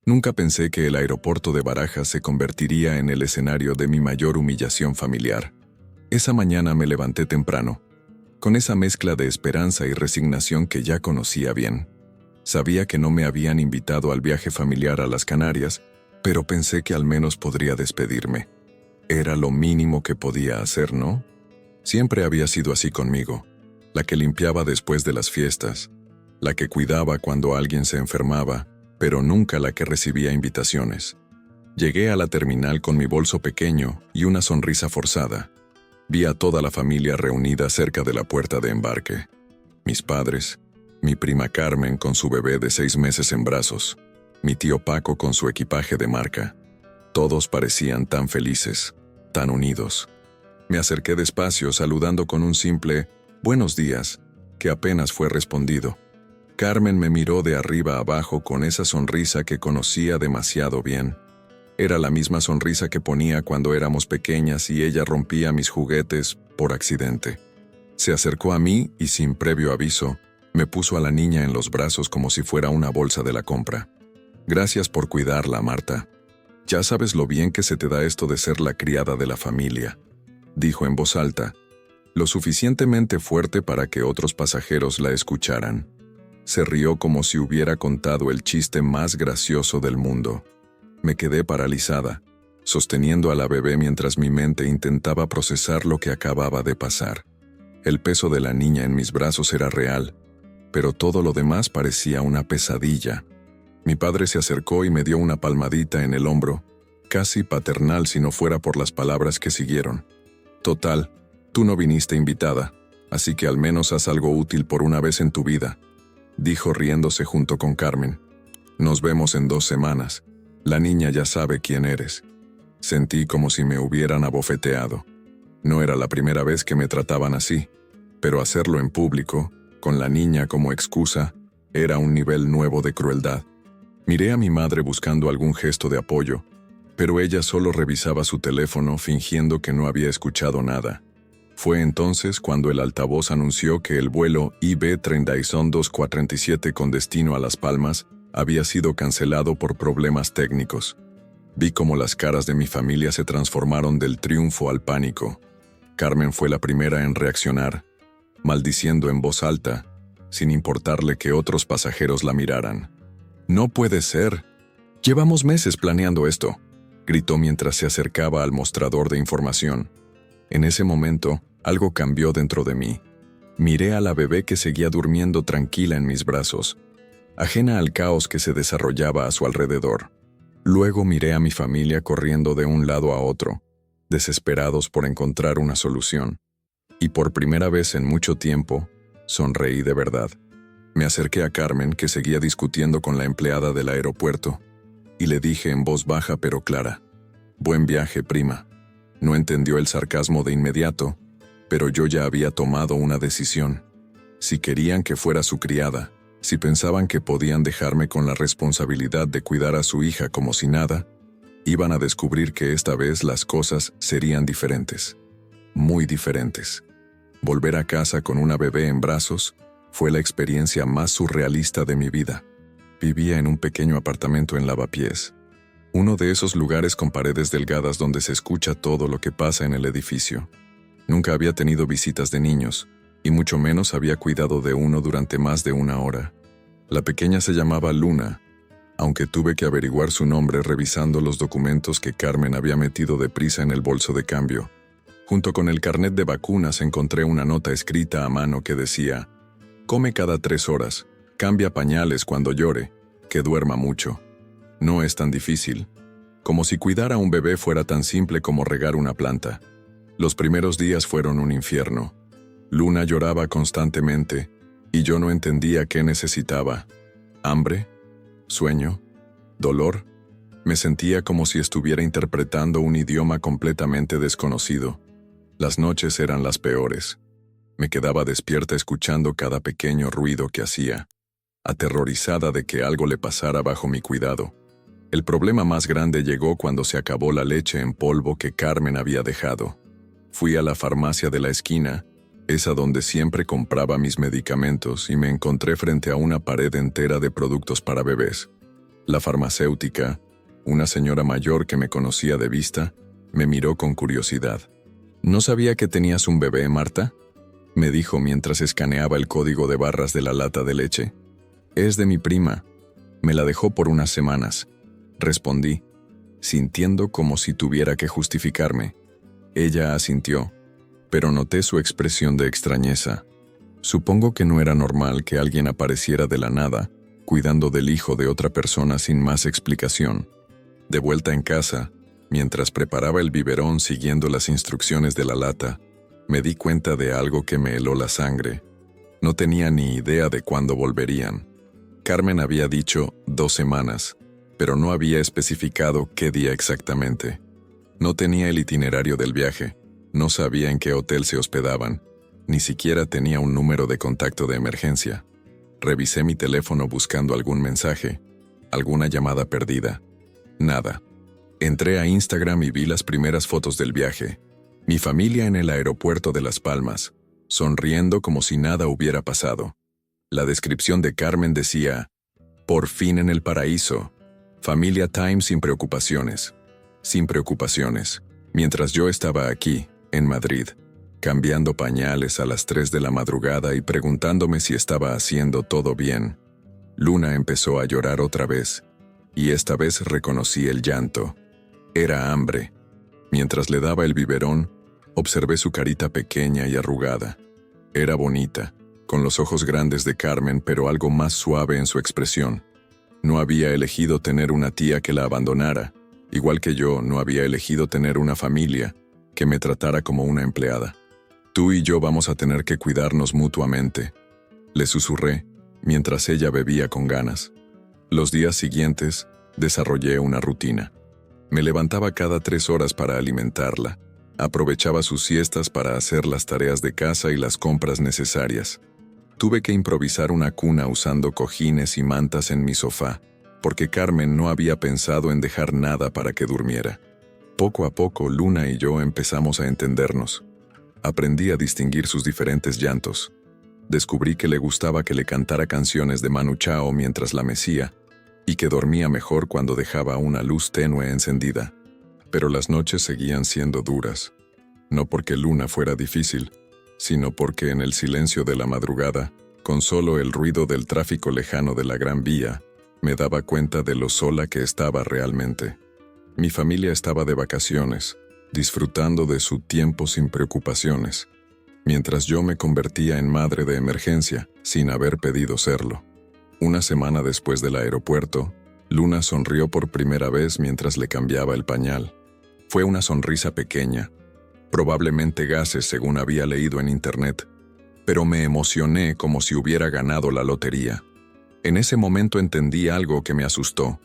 Nunca pensé que el aeropuerto de Barajas se convertiría en el escenario de mi mayor humillación familiar. Esa mañana me levanté temprano, con esa mezcla de esperanza y resignación que ya conocía bien. Sabía que no me habían invitado al viaje familiar a las Canarias, pero pensé que al menos podría despedirme. Era lo mínimo que podía hacer, ¿no? Siempre había sido así conmigo, la que limpiaba después de las fiestas, la que cuidaba cuando alguien se enfermaba, pero nunca la que recibía invitaciones. Llegué a la terminal con mi bolso pequeño y una sonrisa forzada. Vi a toda la familia reunida cerca de la puerta de embarque. Mis padres, mi prima Carmen con su bebé de 6 meses en brazos, mi tío Paco con su equipaje de marca. Todos parecían tan felices, tan unidos. Me acerqué despacio saludando con un simple «buenos días», que apenas fue respondido. Carmen me miró de arriba a abajo con esa sonrisa que conocía demasiado bien. Era la misma sonrisa que ponía cuando éramos pequeñas y ella rompía mis juguetes por accidente. Se acercó a mí y sin previo aviso, me puso a la niña en los brazos como si fuera una bolsa de la compra. «Gracias por cuidarla, Marta. Ya sabes lo bien que se te da esto de ser la criada de la familia», dijo en voz alta, lo suficientemente fuerte para que otros pasajeros la escucharan. Se rió como si hubiera contado el chiste más gracioso del mundo. Me quedé paralizada, sosteniendo a la bebé mientras mi mente intentaba procesar lo que acababa de pasar. El peso de la niña en mis brazos era real, pero todo lo demás parecía una pesadilla. Mi padre se acercó y me dio una palmadita en el hombro, casi paternal si no fuera por las palabras que siguieron. «Total, tú no viniste invitada, así que al menos haz algo útil por una vez en tu vida», dijo riéndose junto con Carmen. «Nos vemos en 2 semanas. La niña ya sabe quién eres». Sentí como si me hubieran abofeteado. No era la primera vez que me trataban así, pero hacerlo en público, con la niña como excusa, era un nivel nuevo de crueldad. Miré a mi madre buscando algún gesto de apoyo, pero ella solo revisaba su teléfono fingiendo que no había escuchado nada. Fue entonces cuando el altavoz anunció que el vuelo IB-3247 con destino a Las Palmas había sido cancelado por problemas técnicos. Vi cómo las caras de mi familia se transformaron del triunfo al pánico. Carmen fue la primera en reaccionar, maldiciendo en voz alta, sin importarle que otros pasajeros la miraran. «No puede ser. Llevamos meses planeando esto», gritó mientras se acercaba al mostrador de información. En ese momento, algo cambió dentro de mí. Miré a la bebé que seguía durmiendo tranquila en mis brazos, ajena al caos que se desarrollaba a su alrededor. Luego miré a mi familia corriendo de un lado a otro, desesperados por encontrar una solución. Y por primera vez en mucho tiempo, sonreí de verdad. Me acerqué a Carmen, que seguía discutiendo con la empleada del aeropuerto, y le dije en voz baja pero clara: «Buen viaje, prima». No entendió el sarcasmo de inmediato, pero yo ya había tomado una decisión. Si querían que fuera su criada, si pensaban que podían dejarme con la responsabilidad de cuidar a su hija como si nada, iban a descubrir que esta vez las cosas serían diferentes. Muy diferentes. Volver a casa con una bebé en brazos fue la experiencia más surrealista de mi vida. Vivía en un pequeño apartamento en Lavapiés, uno de esos lugares con paredes delgadas donde se escucha todo lo que pasa en el edificio. Nunca había tenido visitas de niños, y mucho menos había cuidado de uno durante más de 1 hora. La pequeña se llamaba Luna, aunque tuve que averiguar su nombre revisando los documentos que Carmen había metido deprisa en el bolso de cambio. Junto con el carnet de vacunas encontré una nota escrita a mano que decía: «Come cada 3 horas, cambia pañales cuando llore, que duerma mucho. No es tan difícil». Como si cuidar a un bebé fuera tan simple como regar una planta. Los primeros días fueron un infierno. Luna lloraba constantemente, y yo no entendía qué necesitaba. ¿Hambre? ¿Sueño? ¿Dolor? Me sentía como si estuviera interpretando un idioma completamente desconocido. Las noches eran las peores. Me quedaba despierta escuchando cada pequeño ruido que hacía, aterrorizada de que algo le pasara bajo mi cuidado. El problema más grande llegó cuando se acabó la leche en polvo que Carmen había dejado. Fui a la farmacia de la esquina, esa donde siempre compraba mis medicamentos, y me encontré frente a una pared entera de productos para bebés. La farmacéutica, una señora mayor que me conocía de vista, me miró con curiosidad. ¿No sabía que tenías un bebé, Marta?, me dijo mientras escaneaba el código de barras de la lata de leche. Es de mi prima. Me la dejó por unas semanas, respondí, sintiendo como si tuviera que justificarme. Ella asintió, pero noté su expresión de extrañeza. Supongo que no era normal que alguien apareciera de la nada, cuidando del hijo de otra persona sin más explicación. De vuelta en casa, mientras preparaba el biberón siguiendo las instrucciones de la lata, me di cuenta de algo que me heló la sangre. No tenía ni idea de cuándo volverían. Carmen había dicho 2 semanas, pero no había especificado qué día exactamente. No tenía el itinerario del viaje, no sabía en qué hotel se hospedaban, ni siquiera tenía un número de contacto de emergencia. Revisé mi teléfono buscando algún mensaje, alguna llamada perdida. Nada. Entré a Instagram y vi las primeras fotos del viaje. Mi familia en el aeropuerto de Las Palmas, sonriendo como si nada hubiera pasado. La descripción de Carmen decía, por fin en el paraíso. Familia time sin preocupaciones. Sin preocupaciones. Mientras yo estaba aquí, en Madrid, cambiando pañales a las 3 de la madrugada y preguntándome si estaba haciendo todo bien. Luna empezó a llorar otra vez, y esta vez reconocí el llanto. Era hambre. Mientras le daba el biberón, observé su carita pequeña y arrugada. Era bonita, con los ojos grandes de Carmen, pero algo más suave en su expresión. No había elegido tener una tía que la abandonara, igual que yo no había elegido tener una familia que me tratara como una empleada. Tú y yo vamos a tener que cuidarnos mutuamente, le susurré, mientras ella bebía con ganas. Los días siguientes, desarrollé una rutina. Me levantaba cada 3 horas para alimentarla. Aprovechaba sus siestas para hacer las tareas de casa y las compras necesarias. Tuve que improvisar una cuna usando cojines y mantas en mi sofá, porque Carmen no había pensado en dejar nada para que durmiera. Poco a poco, Luna y yo empezamos a entendernos. Aprendí a distinguir sus diferentes llantos. Descubrí que le gustaba que le cantara canciones de Manu Chao mientras la mecía, y que dormía mejor cuando dejaba una luz tenue encendida. Pero las noches seguían siendo duras. No porque Luna fuera difícil, sino porque en el silencio de la madrugada, con solo el ruido del tráfico lejano de la Gran Vía, me daba cuenta de lo sola que estaba realmente. Mi familia estaba de vacaciones, disfrutando de su tiempo sin preocupaciones, mientras yo me convertía en madre de emergencia, sin haber pedido serlo. Una semana después del aeropuerto, Luna sonrió por primera vez mientras le cambiaba el pañal. Fue una sonrisa pequeña, probablemente gases según había leído en internet, pero me emocioné como si hubiera ganado la lotería. En ese momento entendí algo que me asustó.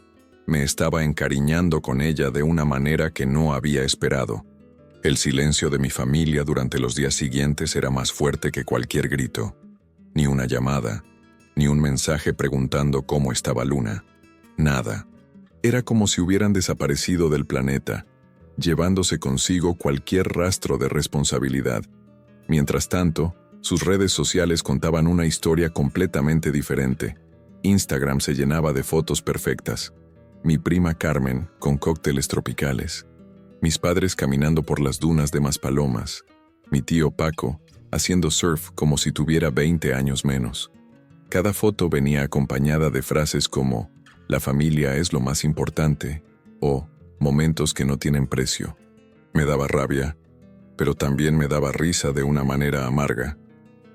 Me estaba encariñando con ella de una manera que no había esperado. El silencio de mi familia durante los días siguientes era más fuerte que cualquier grito. Ni una llamada, ni un mensaje preguntando cómo estaba Luna. Nada. Era como si hubieran desaparecido del planeta, llevándose consigo cualquier rastro de responsabilidad. Mientras tanto, sus redes sociales contaban una historia completamente diferente. Instagram se llenaba de fotos perfectas. Mi prima Carmen con cócteles tropicales. Mis padres caminando por las dunas de Maspalomas. Mi tío Paco haciendo surf como si tuviera 20 años menos. Cada foto venía acompañada de frases como «La familia es lo más importante» o «Momentos que no tienen precio». Me daba rabia, pero también me daba risa de una manera amarga.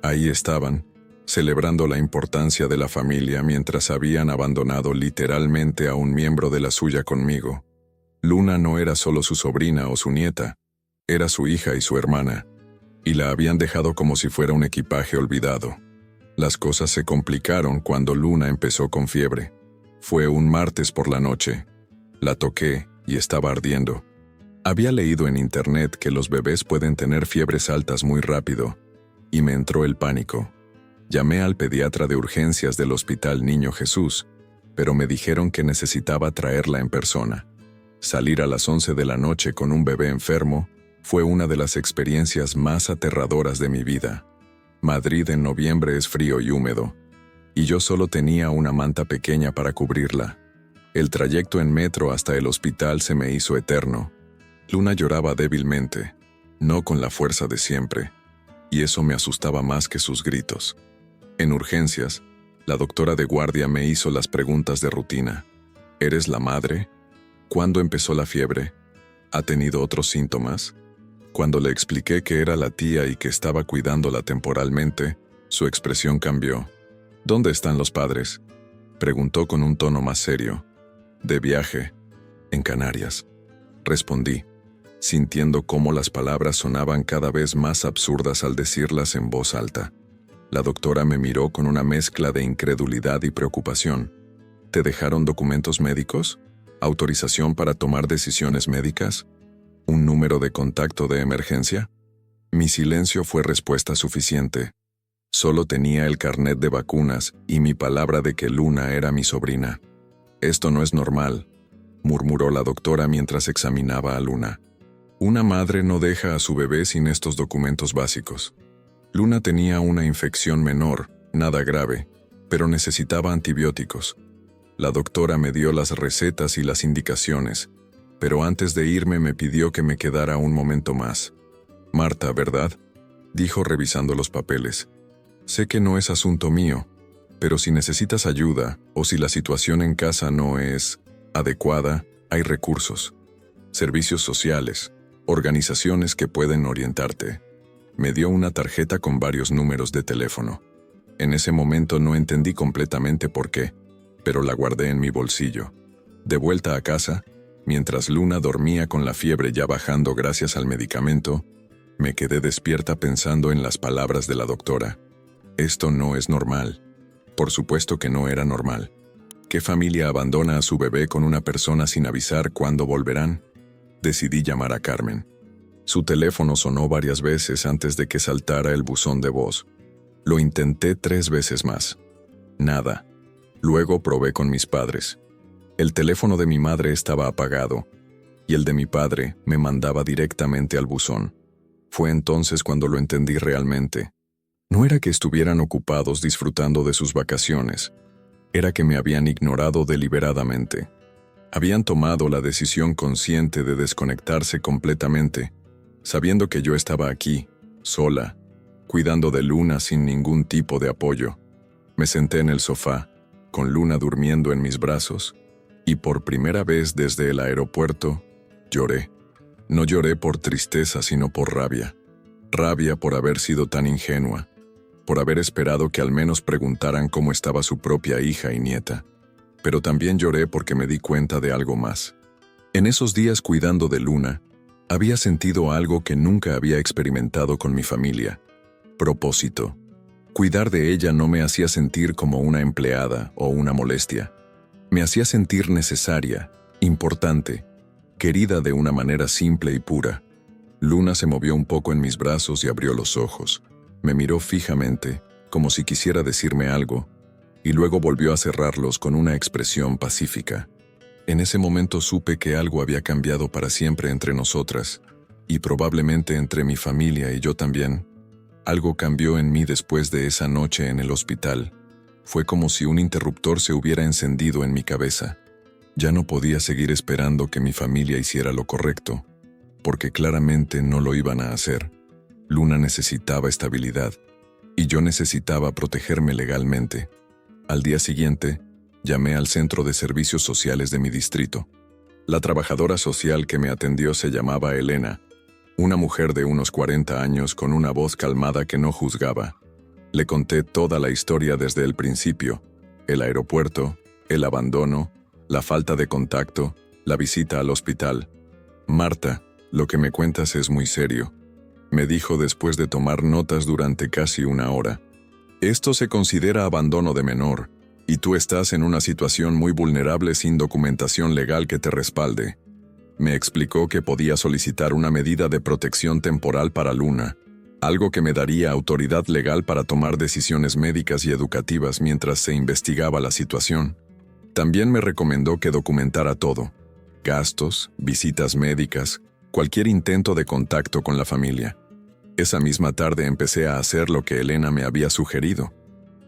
Ahí estaban, celebrando la importancia de la familia mientras habían abandonado literalmente a un miembro de la suya conmigo. Luna no era solo su sobrina o su nieta, era su hija y su hermana, y la habían dejado como si fuera un equipaje olvidado. Las cosas se complicaron cuando Luna empezó con fiebre. Fue un martes por la noche. La toqué y estaba ardiendo. Había leído en internet que los bebés pueden tener fiebres altas muy rápido, y me entró el pánico. Llamé al pediatra de urgencias del Hospital Niño Jesús, pero me dijeron que necesitaba traerla en persona. Salir a las 11 de la noche con un bebé enfermo fue una de las experiencias más aterradoras de mi vida. Madrid en noviembre es frío y húmedo, y yo solo tenía una manta pequeña para cubrirla. El trayecto en metro hasta el hospital se me hizo eterno. Luna lloraba débilmente, no con la fuerza de siempre, y eso me asustaba más que sus gritos. En urgencias, la doctora de guardia me hizo las preguntas de rutina. ¿Eres la madre? ¿Cuándo empezó la fiebre? ¿Ha tenido otros síntomas? Cuando le expliqué que era la tía y que estaba cuidándola temporalmente, su expresión cambió. ¿Dónde están los padres?, preguntó con un tono más serio. De viaje, en Canarias, respondí, sintiendo cómo las palabras sonaban cada vez más absurdas al decirlas en voz alta. La doctora me miró con una mezcla de incredulidad y preocupación. ¿Te dejaron documentos médicos? ¿Autorización para tomar decisiones médicas? ¿Un número de contacto de emergencia? Mi silencio fue respuesta suficiente. Solo tenía el carnet de vacunas y mi palabra de que Luna era mi sobrina. Esto no es normal, murmuró la doctora mientras examinaba a Luna. Una madre no deja a su bebé sin estos documentos básicos. Luna tenía una infección menor, nada grave, pero necesitaba antibióticos. La doctora me dio las recetas y las indicaciones, pero antes de irme me pidió que me quedara un momento más. Marta, ¿verdad?, dijo revisando los papeles. Sé que no es asunto mío, pero si necesitas ayuda o si la situación en casa no es adecuada, hay recursos, servicios sociales, organizaciones que pueden orientarte. Me dio una tarjeta con varios números de teléfono. En ese momento no entendí completamente por qué, pero la guardé en mi bolsillo. De vuelta a casa, mientras Luna dormía con la fiebre ya bajando gracias al medicamento, me quedé despierta pensando en las palabras de la doctora. Esto no es normal. Por supuesto que no era normal. ¿Qué familia abandona a su bebé con una persona sin avisar cuándo volverán? Decidí llamar a Carmen. Su teléfono sonó varias veces antes de que saltara el buzón de voz. Lo intenté 3 veces más. Nada. Luego probé con mis padres. El teléfono de mi madre estaba apagado, y el de mi padre me mandaba directamente al buzón. Fue entonces cuando lo entendí realmente. No era que estuvieran ocupados disfrutando de sus vacaciones, era que me habían ignorado deliberadamente. Habían tomado la decisión consciente de desconectarse completamente, sabiendo que yo estaba aquí, sola, cuidando de Luna sin ningún tipo de apoyo. Me senté en el sofá, con Luna durmiendo en mis brazos, y por primera vez desde el aeropuerto, lloré. No lloré por tristeza, sino por rabia. Rabia por haber sido tan ingenua, por haber esperado que al menos preguntaran cómo estaba su propia hija y nieta. Pero también lloré porque me di cuenta de algo más. En esos días cuidando de Luna, había sentido algo que nunca había experimentado con mi familia. Propósito. Cuidar de ella no me hacía sentir como una empleada o una molestia. Me hacía sentir necesaria, importante, querida de una manera simple y pura. Luna se movió un poco en mis brazos y abrió los ojos. Me miró fijamente, como si quisiera decirme algo, y luego volvió a cerrarlos con una expresión pacífica. En ese momento supe que algo había cambiado para siempre entre nosotras, y probablemente entre mi familia y yo también. Algo cambió en mí después de esa noche en el hospital. Fue como si un interruptor se hubiera encendido en mi cabeza. Ya no podía seguir esperando que mi familia hiciera lo correcto, porque claramente no lo iban a hacer. Luna necesitaba estabilidad, y yo necesitaba protegerme legalmente. Al día siguiente, llamé al centro de servicios sociales de mi distrito. La trabajadora social que me atendió se llamaba Elena, una mujer de unos 40 años con una voz calmada que no juzgaba. Le conté toda la historia desde el principio: el aeropuerto, el abandono, la falta de contacto, la visita al hospital. Marta, lo que me cuentas es muy serio, me dijo después de tomar notas durante casi 1 hora. Esto se considera abandono de menor, y tú estás en una situación muy vulnerable sin documentación legal que te respalde. Me explicó que podía solicitar una medida de protección temporal para Luna, algo que me daría autoridad legal para tomar decisiones médicas y educativas mientras se investigaba la situación. También me recomendó que documentara todo: gastos, visitas médicas, cualquier intento de contacto con la familia. Esa misma tarde empecé a hacer lo que Elena me había sugerido.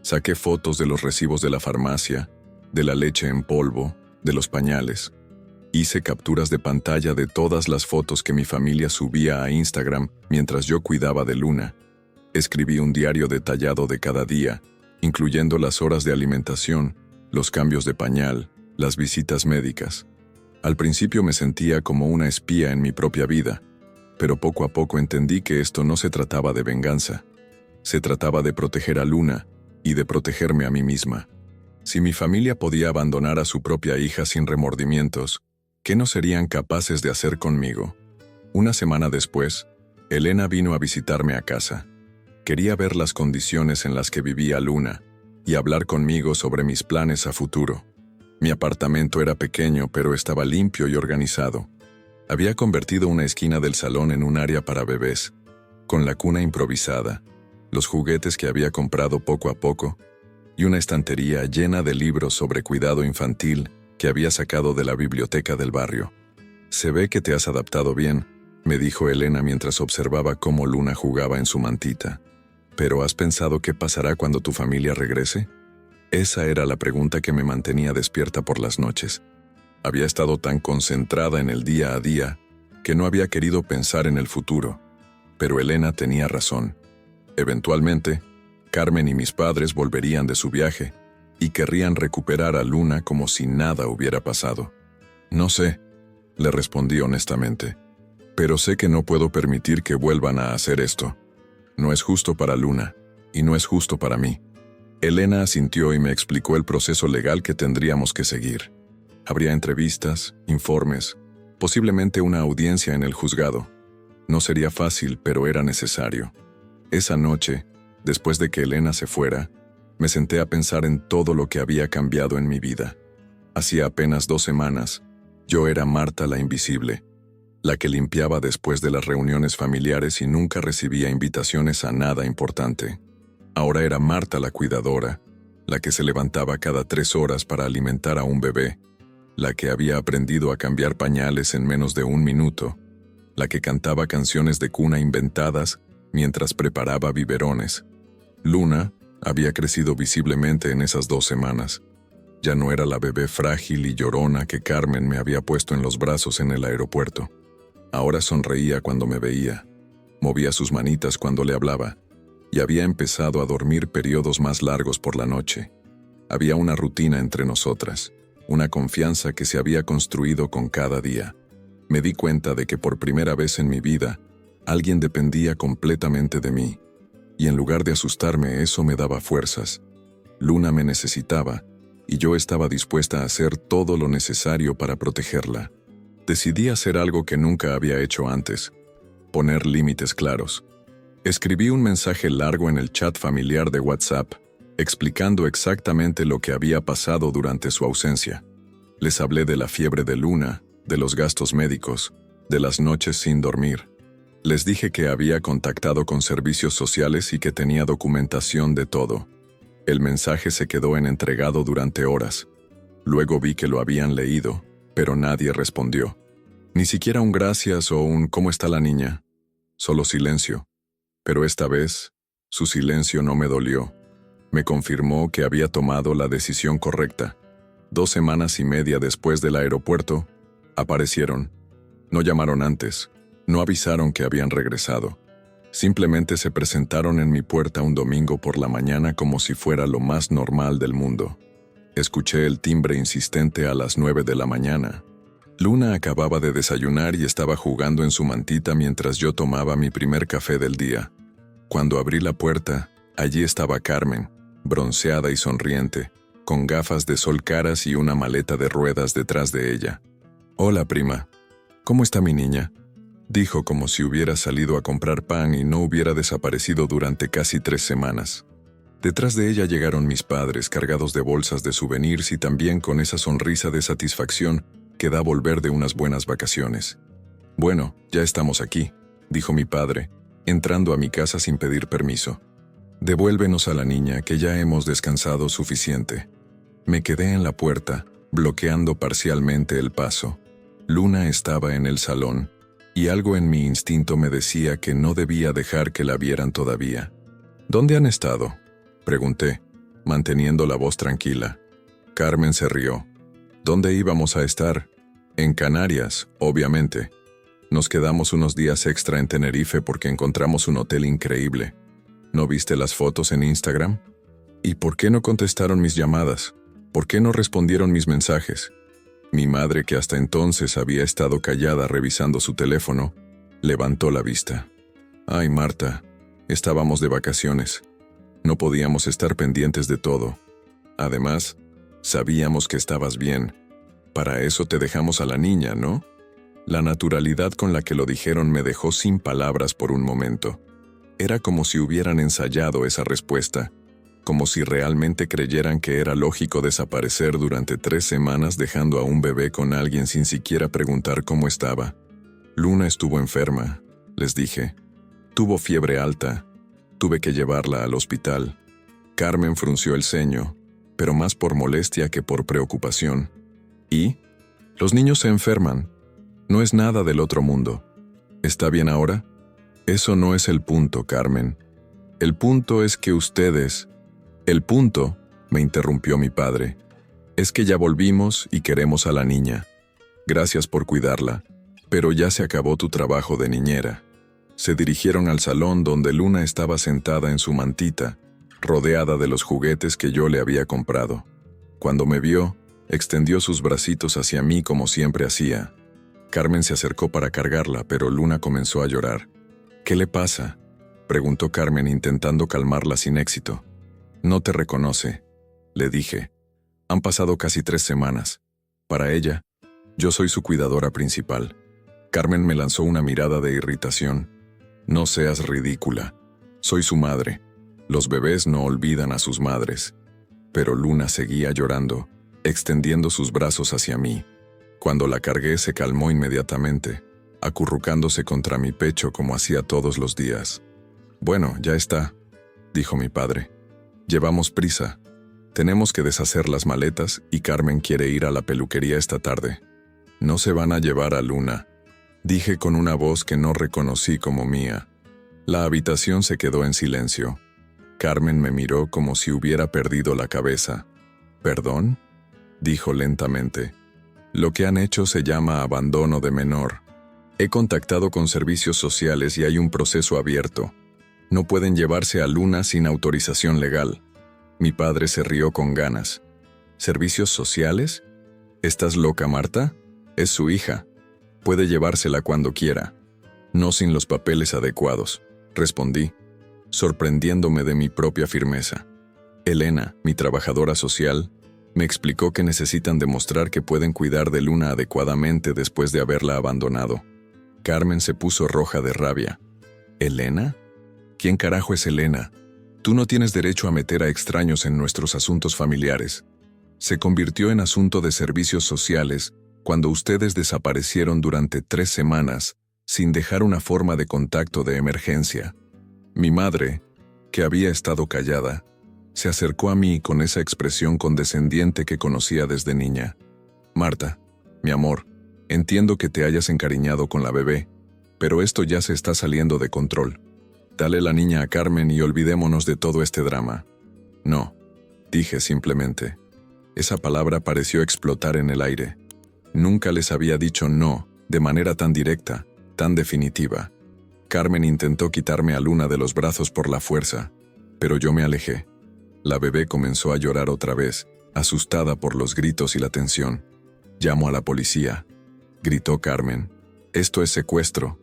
Saqué fotos de los recibos de la farmacia, de la leche en polvo, de los pañales. Hice capturas de pantalla de todas las fotos que mi familia subía a Instagram mientras yo cuidaba de Luna. Escribí un diario detallado de cada día, incluyendo las horas de alimentación, los cambios de pañal, las visitas médicas. Al principio me sentía como una espía en mi propia vida, pero poco a poco entendí que esto no se trataba de venganza. Se trataba de proteger a Luna y de protegerme a mí misma. Si mi familia podía abandonar a su propia hija sin remordimientos, ¿qué no serían capaces de hacer conmigo? Una semana después, Elena vino a visitarme a casa. Quería ver las condiciones en las que vivía Luna y hablar conmigo sobre mis planes a futuro. Mi apartamento era pequeño, pero estaba limpio y organizado. Había convertido una esquina del salón en un área para bebés, con la cuna improvisada, los juguetes que había comprado poco a poco, y una estantería llena de libros sobre cuidado infantil que había sacado de la biblioteca del barrio. «Se ve que te has adaptado bien», me dijo Elena mientras observaba cómo Luna jugaba en su mantita. «¿Pero has pensado qué pasará cuando tu familia regrese?» Esa era la pregunta que me mantenía despierta por las noches. Había estado tan concentrada en el día a día que no había querido pensar en el futuro. Pero Elena tenía razón. Eventualmente, Carmen y mis padres volverían de su viaje y querrían recuperar a Luna como si nada hubiera pasado. «No sé», le respondí honestamente, «pero sé que no puedo permitir que vuelvan a hacer esto. No es justo para Luna, y no es justo para mí». Elena asintió y me explicó el proceso legal que tendríamos que seguir. Habría entrevistas, informes, posiblemente una audiencia en el juzgado. No sería fácil, pero era necesario. Esa noche, después de que Elena se fuera, me senté a pensar en todo lo que había cambiado en mi vida. Hacía apenas 2 semanas, yo era Marta la invisible, la que limpiaba después de las reuniones familiares y nunca recibía invitaciones a nada importante. Ahora era Marta la cuidadora, la que se levantaba cada 3 horas para alimentar a un bebé, la que había aprendido a cambiar pañales en menos de 1 minuto, la que cantaba canciones de cuna inventadas mientras preparaba biberones. Luna había crecido visiblemente en esas 2 semanas. Ya no era la bebé frágil y llorona que Carmen me había puesto en los brazos en el aeropuerto. Ahora sonreía cuando me veía, movía sus manitas cuando le hablaba, y había empezado a dormir periodos más largos por la noche. Había una rutina entre nosotras, una confianza que se había construido con cada día. Me di cuenta de que por primera vez en mi vida, alguien dependía completamente de mí. Y en lugar de asustarme, eso me daba fuerzas. Luna me necesitaba, y yo estaba dispuesta a hacer todo lo necesario para protegerla. Decidí hacer algo que nunca había hecho antes: poner límites claros. Escribí un mensaje largo en el chat familiar de WhatsApp, explicando exactamente lo que había pasado durante su ausencia. Les hablé de la fiebre de Luna, de los gastos médicos, de las noches sin dormir. Les dije que había contactado con servicios sociales y que tenía documentación de todo. El mensaje se quedó en entregado durante horas. Luego vi que lo habían leído, pero nadie respondió. Ni siquiera un gracias o un ¿cómo está la niña? Solo silencio. Pero esta vez, su silencio no me dolió. Me confirmó que había tomado la decisión correcta. 2 semanas y media después del aeropuerto, aparecieron. No llamaron antes. No avisaron que habían regresado. Simplemente se presentaron en mi puerta un domingo por la mañana como si fuera lo más normal del mundo. Escuché el timbre insistente a las 9 de la mañana. Luna acababa de desayunar y estaba jugando en su mantita mientras yo tomaba mi primer café del día. Cuando abrí la puerta, allí estaba Carmen, bronceada y sonriente, con gafas de sol caras y una maleta de ruedas detrás de ella. «Hola, prima. ¿Cómo está mi niña?», dijo como si hubiera salido a comprar pan y no hubiera desaparecido durante casi 3 semanas. Detrás de ella llegaron mis padres cargados de bolsas de souvenirs y también con esa sonrisa de satisfacción que da volver de unas buenas vacaciones. «Bueno, ya estamos aquí», dijo mi padre, entrando a mi casa sin pedir permiso. «Devuélvenos a la niña, que ya hemos descansado suficiente». Me quedé en la puerta, bloqueando parcialmente el paso. Luna estaba en el salón, y algo en mi instinto me decía que no debía dejar que la vieran todavía. «¿Dónde han estado?», pregunté, manteniendo la voz tranquila. Carmen se rió. ¿Dónde íbamos a estar? En Canarias, obviamente. Nos quedamos unos días extra en Tenerife porque encontramos un hotel increíble. ¿No viste las fotos en Instagram? ¿Y por qué no contestaron mis llamadas? ¿Por qué no respondieron mis mensajes? Mi madre, que hasta entonces había estado callada revisando su teléfono, levantó la vista. Ay, Marta, estábamos de vacaciones. No podíamos estar pendientes de todo. Además, sabíamos que estabas bien. Para eso te dejamos a la niña, ¿no? La naturalidad con la que lo dijeron me dejó sin palabras por un momento. Era como si hubieran ensayado esa respuesta, como si realmente creyeran que era lógico desaparecer durante 3 semanas dejando a un bebé con alguien sin siquiera preguntar cómo estaba. Luna estuvo enferma, les dije. Tuvo fiebre alta. Tuve que llevarla al hospital. Carmen frunció el ceño, pero más por molestia que por preocupación. ¿Y? Los niños se enferman. No es nada del otro mundo. ¿Está bien ahora? Eso no es el punto, Carmen. El punto es que ustedes... El punto, me interrumpió mi padre, es que ya volvimos y queremos a la niña. Gracias por cuidarla, pero ya se acabó tu trabajo de niñera. Se dirigieron al salón donde Luna estaba sentada en su mantita, rodeada de los juguetes que yo le había comprado. Cuando me vio, extendió sus bracitos hacia mí como siempre hacía. Carmen se acercó para cargarla, pero Luna comenzó a llorar. ¿Qué le pasa?, preguntó Carmen intentando calmarla sin éxito. No te reconoce, le dije. Han pasado casi 3 semanas. Para ella, yo soy su cuidadora principal. Carmen me lanzó una mirada de irritación. No seas ridícula. Soy su madre. Los bebés no olvidan a sus madres. Pero Luna seguía llorando, extendiendo sus brazos hacia mí. Cuando la cargué se calmó inmediatamente, acurrucándose contra mi pecho como hacía todos los días. Bueno, ya está, dijo mi padre. Llevamos prisa. Tenemos que deshacer las maletas y Carmen quiere ir a la peluquería esta tarde. No se van a llevar a Luna, dije con una voz que no reconocí como mía. La habitación se quedó en silencio. Carmen me miró como si hubiera perdido la cabeza. ¿Perdón?, dijo lentamente. Lo que han hecho se llama abandono de menor. He contactado con servicios sociales y hay un proceso abierto. No pueden llevarse a Luna sin autorización legal. Mi padre se rió con ganas. ¿Servicios sociales? ¿Estás loca, Marta? Es su hija. Puede llevársela cuando quiera. No sin los papeles adecuados, respondí, sorprendiéndome de mi propia firmeza. Elena, mi trabajadora social, me explicó que necesitan demostrar que pueden cuidar de Luna adecuadamente después de haberla abandonado. Carmen se puso roja de rabia. ¿Elena? ¿Quién carajo es Elena? Tú no tienes derecho a meter a extraños en nuestros asuntos familiares. Se convirtió en asunto de servicios sociales cuando ustedes desaparecieron durante 3 semanas sin dejar una forma de contacto de emergencia. Mi madre, que había estado callada, se acercó a mí con esa expresión condescendiente que conocía desde niña. Marta, mi amor, entiendo que te hayas encariñado con la bebé, pero esto ya se está saliendo de control. Dale la niña a Carmen y olvidémonos de todo este drama. No, dije simplemente. Esa palabra pareció explotar en el aire. Nunca les había dicho no de manera tan directa, tan definitiva. Carmen intentó quitarme a Luna de los brazos por la fuerza, pero yo me alejé. La bebé comenzó a llorar otra vez, asustada por los gritos y la tensión. «Llamo a la policía», gritó Carmen. «Esto es secuestro.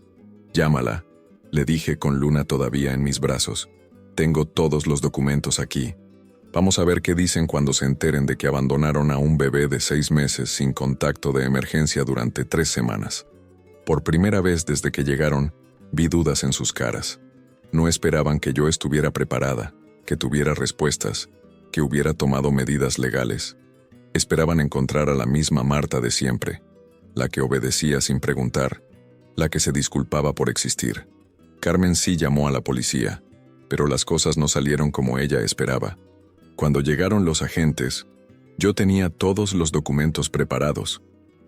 Llámala», le dije con Luna todavía en mis brazos. «Tengo todos los documentos aquí. Vamos a ver qué dicen cuando se enteren de que abandonaron a un bebé de 6 meses sin contacto de emergencia durante 3 semanas. Por primera vez desde que llegaron, vi dudas en sus caras. No esperaban que yo estuviera preparada, que tuviera respuestas, que hubiera tomado medidas legales. Esperaban encontrar a la misma Marta de siempre, la que obedecía sin preguntar, la que se disculpaba por existir. Carmen sí llamó a la policía, pero las cosas no salieron como ella esperaba. Cuando llegaron los agentes, yo tenía todos los documentos preparados,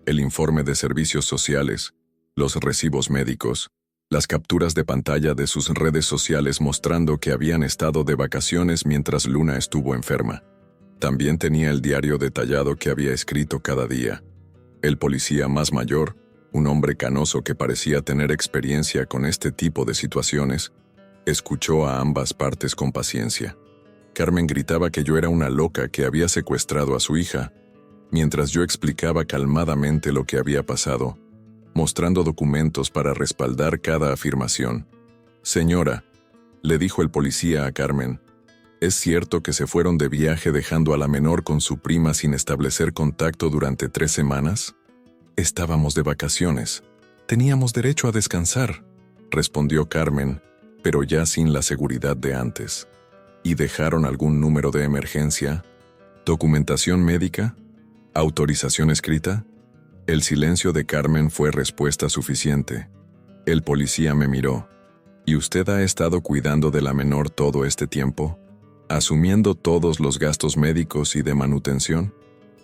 el informe de servicios sociales, los recibos médicos, las capturas de pantalla de sus redes sociales mostrando que habían estado de vacaciones mientras Luna estuvo enferma. También tenía el diario detallado que había escrito cada día. El policía más mayor, un hombre canoso que parecía tener experiencia con este tipo de situaciones, escuchó a ambas partes con paciencia. Carmen gritaba que yo era una loca que había secuestrado a su hija, mientras yo explicaba calmadamente lo que había pasado, mostrando documentos para respaldar cada afirmación. «Señora», le dijo el policía a Carmen, «¿es cierto que se fueron de viaje dejando a la menor con su prima sin establecer contacto durante 3 semanas?» «Estábamos de vacaciones. Teníamos derecho a descansar», respondió Carmen, pero ya sin la seguridad de antes. «¿Y dejaron algún número de emergencia? ¿Documentación médica? ¿Autorización escrita?» El silencio de Carmen fue respuesta suficiente. El policía me miró. «¿Y usted ha estado cuidando de la menor todo este tiempo? ¿Asumiendo todos los gastos médicos y de manutención?»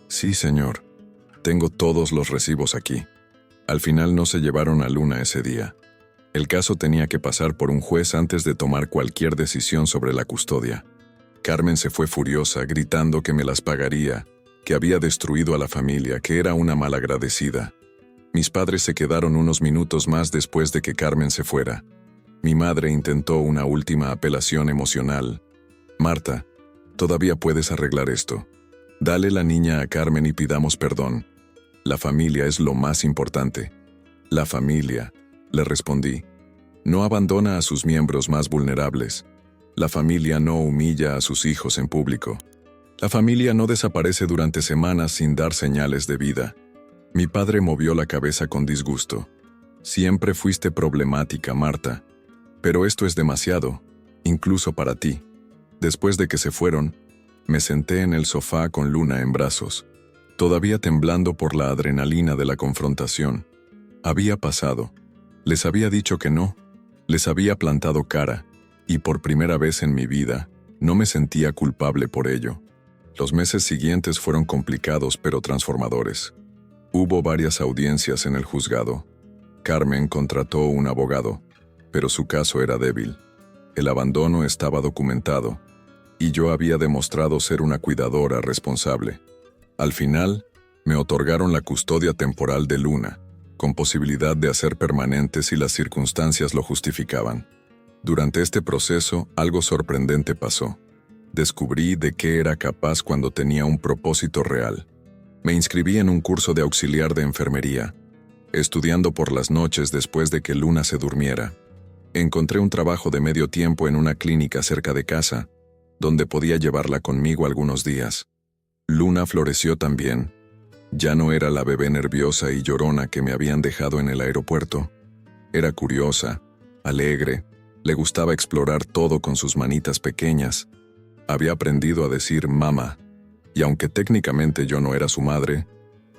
«Sí, señor. Tengo todos los recibos aquí». Al final no se llevaron a Luna ese día. El caso tenía que pasar por un juez antes de tomar cualquier decisión sobre la custodia. Carmen se fue furiosa, gritando que me las pagaría, que había destruido a la familia, que era una malagradecida. Mis padres se quedaron unos minutos más después de que Carmen se fuera. Mi madre intentó una última apelación emocional. «Marta, todavía puedes arreglar esto. Dale la niña a Carmen y pidamos perdón. La familia es lo más importante». «La familia», le respondí, «no abandona a sus miembros más vulnerables. La familia no humilla a sus hijos en público. La familia no desaparece durante semanas sin dar señales de vida». Mi padre movió la cabeza con disgusto. «Siempre fuiste problemática, Marta. Pero esto es demasiado, incluso para ti». Después de que se fueron, me senté en el sofá con Luna en brazos, todavía temblando por la adrenalina de la confrontación. Había pasado. Les había dicho que no. Les había plantado cara, y por primera vez en mi vida, no me sentía culpable por ello. Los meses siguientes fueron complicados pero transformadores. Hubo varias audiencias en el juzgado. Carmen contrató un abogado, pero su caso era débil. El abandono estaba documentado, y yo había demostrado ser una cuidadora responsable. Al final, me otorgaron la custodia temporal de Luna, con posibilidad de hacer permanente si las circunstancias lo justificaban. Durante este proceso, algo sorprendente pasó. Descubrí de qué era capaz cuando tenía un propósito real. Me inscribí en un curso de auxiliar de enfermería, estudiando por las noches después de que Luna se durmiera. Encontré un trabajo de medio tiempo en una clínica cerca de casa, donde podía llevarla conmigo algunos días. Luna floreció también. Ya no era la bebé nerviosa y llorona que me habían dejado en el aeropuerto. Era curiosa, alegre, le gustaba explorar todo con sus manitas pequeñas. Había aprendido a decir mamá, y aunque técnicamente yo no era su madre,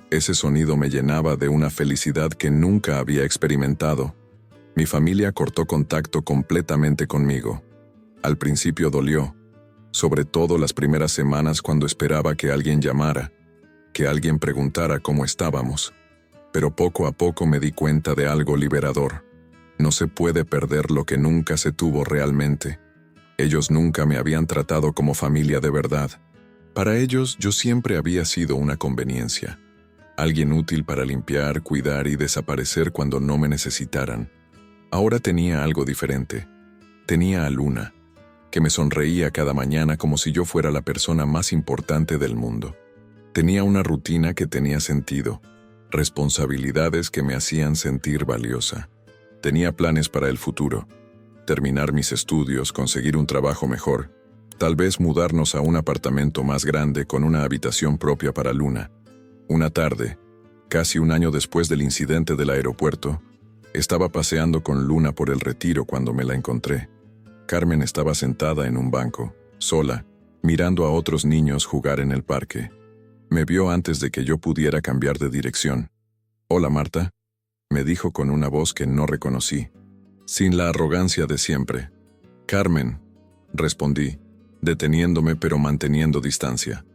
ese sonido me llenaba de una felicidad que nunca había experimentado. Mi familia cortó contacto completamente conmigo. Al principio dolió, sobre todo las primeras semanas cuando esperaba que alguien llamara, que alguien preguntara cómo estábamos. Pero poco a poco me di cuenta de algo liberador. No se puede perder lo que nunca se tuvo realmente. Ellos nunca me habían tratado como familia de verdad. Para ellos yo siempre había sido una conveniencia. Alguien útil para limpiar, cuidar y desaparecer cuando no me necesitaran. Ahora tenía algo diferente. Tenía a Luna, que me sonreía cada mañana como si yo fuera la persona más importante del mundo. Tenía una rutina que tenía sentido, responsabilidades que me hacían sentir valiosa. Tenía planes para el futuro, terminar mis estudios, conseguir un trabajo mejor, tal vez mudarnos a un apartamento más grande con una habitación propia para Luna. Una tarde, casi un año después del incidente del aeropuerto, estaba paseando con Luna por el Retiro cuando me la encontré. Carmen estaba sentada en un banco, sola, mirando a otros niños jugar en el parque. Me vio antes de que yo pudiera cambiar de dirección. «Hola, Marta», me dijo con una voz que no reconocí, sin la arrogancia de siempre. «Carmen», respondí, deteniéndome pero manteniendo distancia.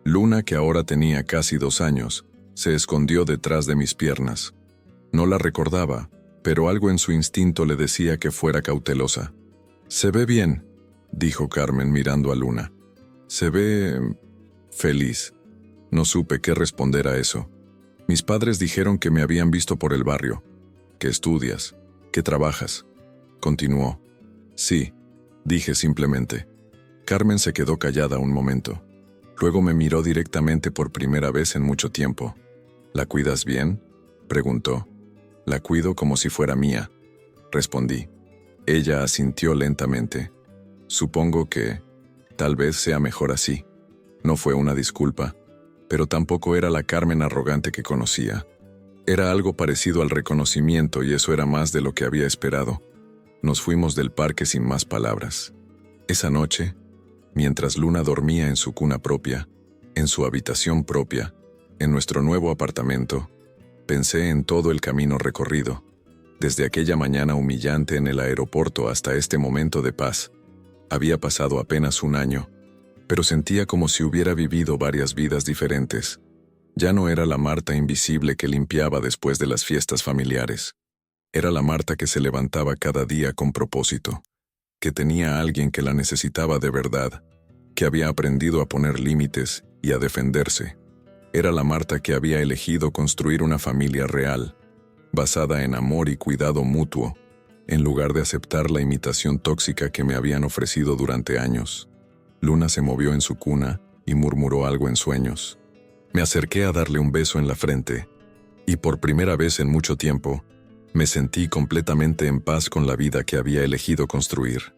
Luna, que ahora tenía casi 2 años, se escondió detrás de mis piernas. No la recordaba, pero algo en su instinto le decía que fuera cautelosa. «Se ve bien», dijo Carmen mirando a Luna. «Se ve Feliz. No supe qué responder a eso. Mis padres dijeron que me habían visto por el barrio. ¿Qué estudias? ¿Qué trabajas? Continuó. Sí, dije simplemente. Carmen se quedó callada un momento. Luego me miró directamente por primera vez en mucho tiempo. ¿La cuidas bien?, preguntó. La cuido como si fuera mía, respondí. Ella asintió lentamente. Supongo que tal vez sea mejor así. No fue una disculpa, pero tampoco era la Carmen arrogante que conocía. Era algo parecido al reconocimiento y eso era más de lo que había esperado. Nos fuimos del parque sin más palabras. Esa noche, mientras Luna dormía en su cuna propia, en su habitación propia, en nuestro nuevo apartamento, pensé en todo el camino recorrido, desde aquella mañana humillante en el aeropuerto hasta este momento de paz. Había pasado apenas un año, pero sentía como si hubiera vivido varias vidas diferentes. Ya no era la Marta invisible que limpiaba después de las fiestas familiares. Era la Marta que se levantaba cada día con propósito, que tenía a alguien que la necesitaba de verdad, que había aprendido a poner límites y a defenderse. Era la Marta que había elegido construir una familia real, basada en amor y cuidado mutuo, en lugar de aceptar la imitación tóxica que me habían ofrecido durante años. Luna se movió en su cuna y murmuró algo en sueños. Me acerqué a darle un beso en la frente, y por primera vez en mucho tiempo, me sentí completamente en paz con la vida que había elegido construir.